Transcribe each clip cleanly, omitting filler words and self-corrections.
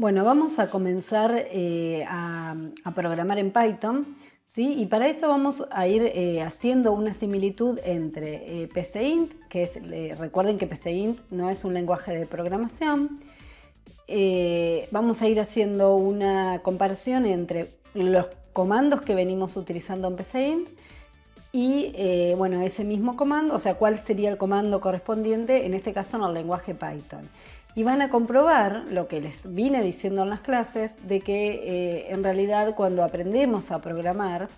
Bueno, vamos a comenzar a programar en Python, ¿sí? Y para eso vamos a ir haciendo una similitud entre PCInt, que es, recuerden que PCInt no es un lenguaje de programación. Vamos a ir haciendo una comparación entre los comandos que venimos utilizando en PCInt y bueno, ese mismo comando, o sea, cuál sería el comando correspondiente, en este caso en el lenguaje Python. Y van a comprobar lo que les vine diciendo en las clases, de que en realidad cuando aprendemos a programar,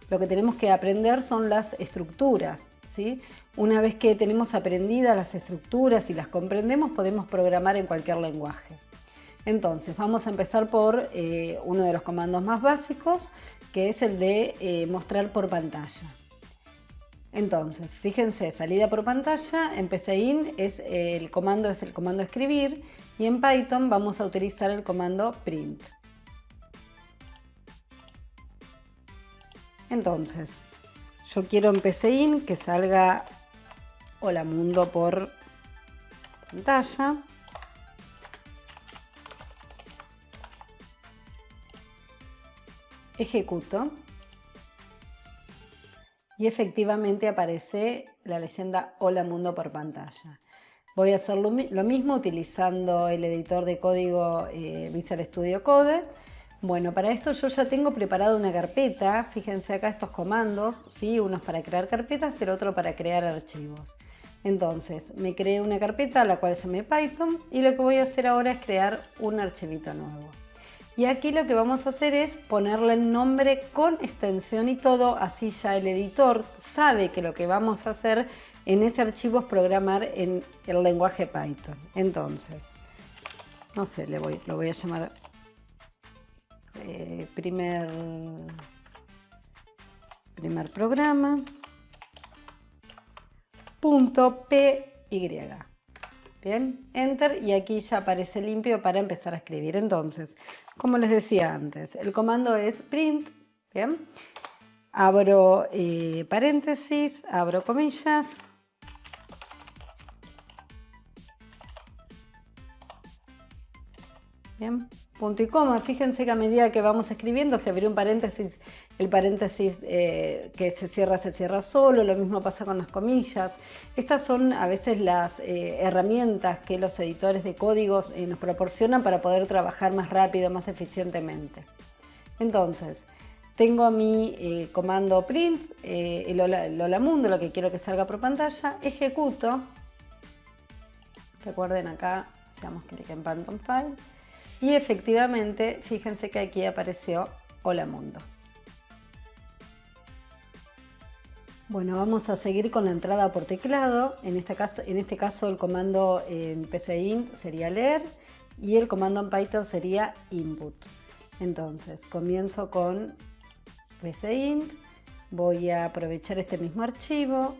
lo que tenemos que aprender son las estructuras, ¿sí? Una vez que tenemos aprendidas las estructuras y las comprendemos, podemos programar en cualquier lenguaje. Entonces, vamos a empezar por uno de los comandos más básicos, que es el de mostrar por pantalla. Entonces, fíjense, salida por pantalla, en PCInt es el comando escribir y en Python vamos a utilizar el comando print. Entonces, yo quiero en PCInt que salga hola mundo por pantalla. Ejecuto. Y efectivamente aparece la leyenda Hola Mundo por pantalla. Voy a hacer lo mismo utilizando el editor de código Visual Studio Code. Bueno, para esto yo ya tengo preparada una carpeta. Fíjense acá estos comandos, ¿sí? Uno es para crear carpetas y el otro para crear archivos. Entonces, me creé una carpeta a la cual llamé Python y lo que voy a hacer ahora es crear un archivito nuevo. Y aquí lo que vamos a hacer es ponerle el nombre con extensión y todo, así ya el editor sabe que lo que vamos a hacer en ese archivo es programar en el lenguaje Python. Entonces, no sé, lo voy a llamar primer programa .py. Bien, Enter, y aquí ya aparece limpio para empezar a escribir. Entonces, como les decía antes, el comando es print, ¿bien? Abro paréntesis, abro comillas. Bien, punto y coma. Fíjense que a medida que vamos escribiendo se abre un paréntesis, el paréntesis que se cierra solo, lo mismo pasa con las comillas. Estas son a veces las herramientas que los editores de códigos nos proporcionan para poder trabajar más rápido, más eficientemente. Entonces, tengo mi comando print, el hola mundo, lo que quiero que salga por pantalla, ejecuto. Recuerden acá, damos clic en Phantom File. Y efectivamente, fíjense que aquí apareció Hola Mundo. Bueno, vamos a seguir con la entrada por teclado. En este caso el comando en PCInt sería leer y el comando en Python sería input. Entonces, comienzo con PCInt. Voy a aprovechar este mismo archivo.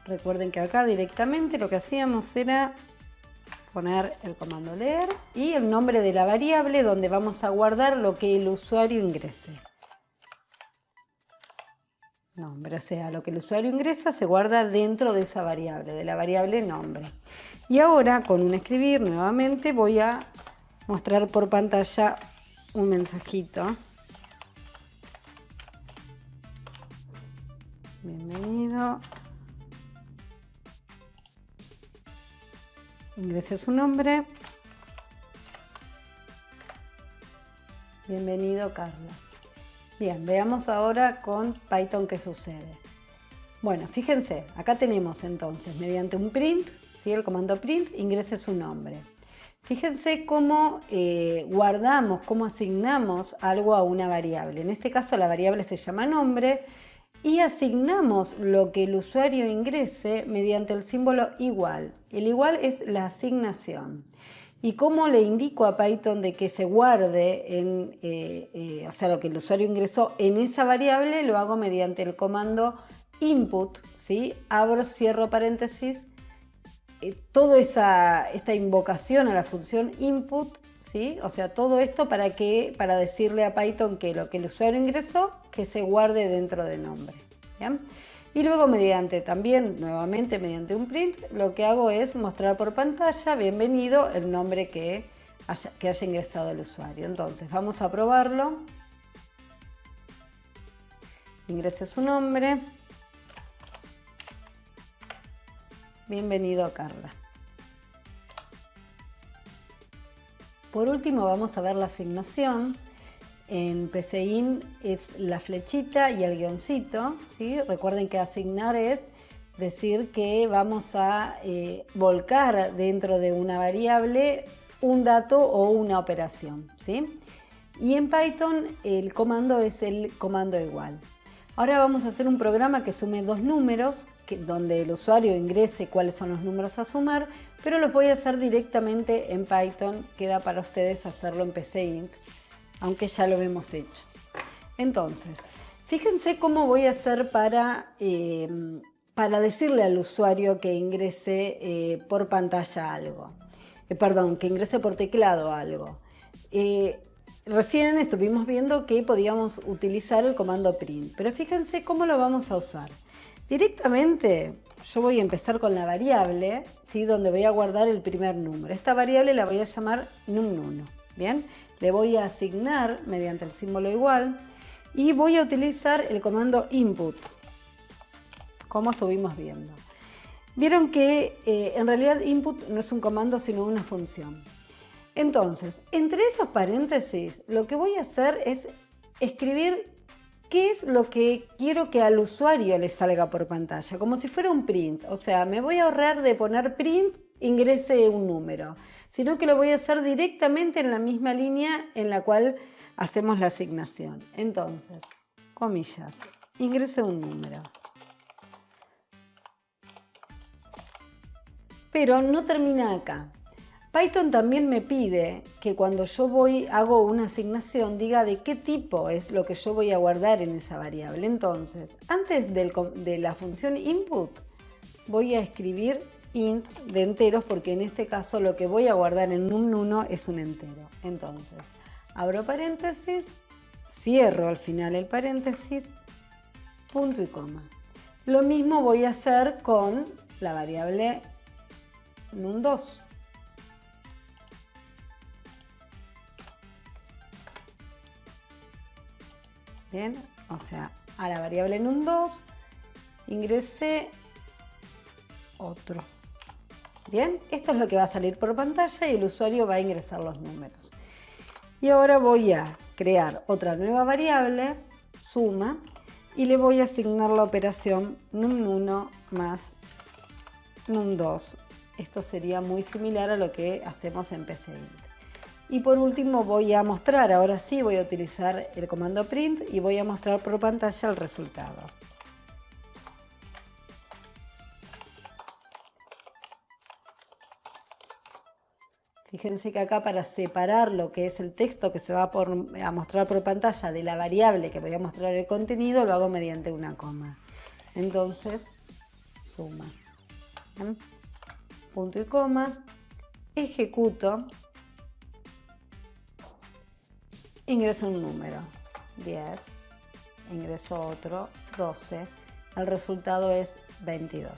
Recuerden que acá directamente lo que hacíamos era poner el comando leer y el nombre de la variable donde vamos a guardar lo que el usuario ingrese. Nombre, o sea, lo que el usuario ingresa se guarda dentro de esa variable, de la variable nombre. Y ahora con un escribir nuevamente voy a mostrar por pantalla un mensajito. Bienvenido. Ingrese su nombre. Bienvenido, Carla. Bien, veamos ahora con Python qué sucede. Bueno, fíjense, acá tenemos entonces, mediante un print, ¿sí? El comando print, ingrese su nombre. Fíjense cómo guardamos, cómo asignamos algo a una variable. En este caso la variable se llama nombre y asignamos lo que el usuario ingrese mediante el símbolo igual. El igual es la asignación. ¿Y cómo le indico a Python de que se guarde o sea, lo que el usuario ingresó en esa variable? Lo hago mediante el comando input, ¿sí? Abro, cierro paréntesis, toda esta invocación a la función input, ¿sí? O sea, todo esto para decirle a Python que lo que el usuario ingresó, que se guarde dentro de nombre. ¿Bien? Y luego nuevamente mediante un print, lo que hago es mostrar por pantalla, bienvenido, el nombre que haya ingresado el usuario. Entonces vamos a probarlo. Ingrese su nombre. Bienvenido, Carla. Por último vamos a ver la asignación. En PCInt es la flechita y el guioncito, ¿sí? Recuerden que asignar es decir que vamos a volcar dentro de una variable un dato o una operación, ¿sí? Y en Python el comando es el comando igual. Ahora vamos a hacer un programa que sume dos números, donde el usuario ingrese cuáles son los números a sumar, pero los voy a hacer directamente en Python. Queda para ustedes hacerlo en PCInt, aunque ya lo hemos hecho. Entonces, fíjense cómo voy a hacer para decirle al usuario que ingrese por pantalla algo. Que ingrese por teclado algo. Recién estuvimos viendo que podíamos utilizar el comando print, pero fíjense cómo lo vamos a usar. Directamente yo voy a empezar con la variable, ¿sí? Donde voy a guardar el primer número. Esta variable la voy a llamar num1, ¿bien? Le voy a asignar mediante el símbolo igual y voy a utilizar el comando input, como estuvimos viendo. Vieron que en realidad input no es un comando sino una función. Entonces, entre esos paréntesis, lo que voy a hacer es escribir qué es lo que quiero que al usuario le salga por pantalla, como si fuera un print. O sea, me voy a ahorrar de poner print, ingrese un número, sino que lo voy a hacer directamente en la misma línea en la cual hacemos la asignación. Entonces, comillas, ingrese un número. Pero no termina acá. Python también me pide que cuando yo hago una asignación, diga de qué tipo es lo que yo voy a guardar en esa variable. Entonces, antes de la función input, voy a escribir int de enteros, porque en este caso lo que voy a guardar en num1 es un entero. Entonces, abro paréntesis, cierro al final el paréntesis, punto y coma. Lo mismo voy a hacer con la variable num2. Bien, o sea, a la variable num2 ingresé otro. Bien, esto es lo que va a salir por pantalla y el usuario va a ingresar los números. Y ahora voy a crear otra nueva variable, suma, y le voy a asignar la operación num1 más num2. Esto sería muy similar a lo que hacemos en PCInt. Y por último voy a mostrar, ahora sí voy a utilizar el comando print y voy a mostrar por pantalla el resultado. Fíjense que acá, para separar lo que es el texto que se va a mostrar por pantalla de la variable que voy a mostrar el contenido, lo hago mediante una coma. Entonces, suma. ¿Bien? Punto y coma, ejecuto, ingreso un número, 10, ingreso otro, 12, el resultado es 22.